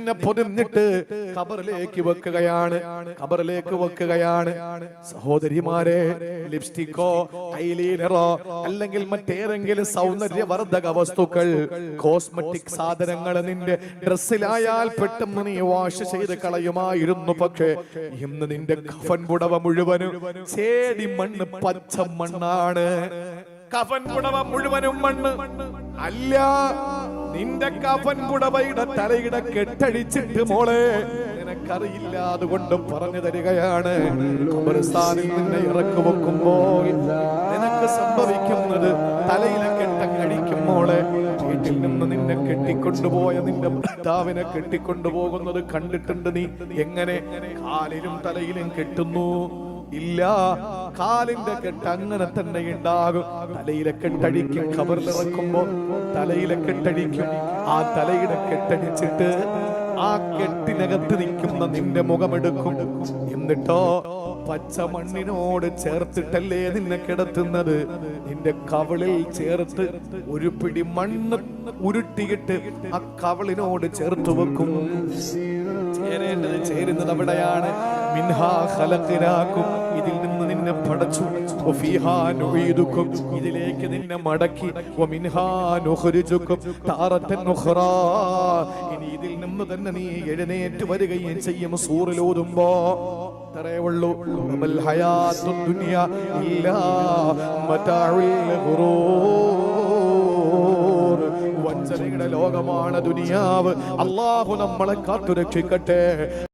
നിന്നെ പൊതിഞ്ഞിട്ട് ഖബറിലേക്ക് വെക്കുകയാണ്. സഹോദരിമാരെ, ലിപ്സ്റ്റിക്കോ ഐലൈനറോ അല്ലെങ്കിൽ മറ്റേതെങ്കിലും സൗന്ദര്യവർദ്ധക വസ്തുക്കൾ, കോസ്മെറ്റിക് സാധനങ്ങൾ നിന്റെ ഡ്രസ്സിലായാൽ പെട്ടെന്ന് നീ വാഷ് ചെയ്ത് കളയുമായിരുന്നു. പക്ഷേ ഇന്ന് നിന്റെ കഫൻ പുടവ മുഴുവനും ചേടി മണ്ണ്, പച്ച മണ്ണാണ്. കഫൻ പുടവ മുഴുവനും മണ്ണ് അല്ല, നിന്റെ കഫൻ പുടവയുടെ തലയുടെ കെട്ടഴിച്ചിട്ട് മോളെ നിനക്കറിയില്ല. അതുകൊണ്ട് പറഞ്ഞു തരികയാണ്, ഖബർസ്ഥാനിൽ നിന്നെ ഇറക്കി വെക്കുമ്പോൾ നിനക്ക് സംഭവിക്കുന്നത് തലയിലെ കെട്ടഴിക്കും മോളെ. വീട്ടിൽ നിന്ന് നിന്നെ കെട്ടിക്കൊണ്ടുപോയ നിന്റെ ഭർത്താവിനെ കെട്ടിക്കൊണ്ടുപോകുന്നത് കണ്ടിട്ടുണ്ട് നീ? എങ്ങനെ കാലിലും തലയിലും കെട്ടുന്നു? ഇല്ല, കാലിന്റെ കെട്ട് അങ്ങനെ തന്നെ ഉണ്ടാകും. തലയിലെ കെട്ടടിക്കും. ഖബറിലിറക്കുമ്പോ തലയിലെ കെട്ടടിക്കും. ആ തലയുടെ കെട്ടടിച്ചിട്ട് ആ കെട്ടിനകത്ത് നിൽക്കുന്ന നിന്റെ മുഖമെടുക്കും. എന്നിട്ടോ പച്ച മണ്ണിനോട് ചേർത്തിട്ടല്ലേ നിന്നെ കിടത്തുന്നത്. നിന്റെ കവളിൽ ചേർത്ത് ഒരു പിടി മണ്ണ് ഉരുട്ടിയിട്ട് ആ കവളിനോട് ചേർത്ത് വെക്കും. ചേരുന്നത് അവിടെയാണ്. മിൻഹാ ഖലഖനാകും, ഇതിൽ നിന്ന് നിന്നെ പടച്ചു. വഫീഹാ നുഈദുകും, ഇതിലേക്ക് നിന്നെ മടക്കി. വമിൻഹാ നുഖ്രിജുകും താറത്തൻ ഉഖ്റാ, ഇനി ഇതിൽ നിന്ന് തന്നെ നീ എഴുന്നേറ്റ് വരികയും ചെയ്യും. സൂറിൽ ഓതുമ്പോ അത്രേ ഉള്ളൂ. വമൽ ഹയാത്തുദ് ദുനിയ ഇല്ലാ മതാഉൽ ഗുറൂർ, വഞ്ചനയുടെ ലോകമാണ് ദുനിയാവ്. അല്ലാഹു നമ്മളെ കാത്തുരക്ഷിക്കട്ടെ.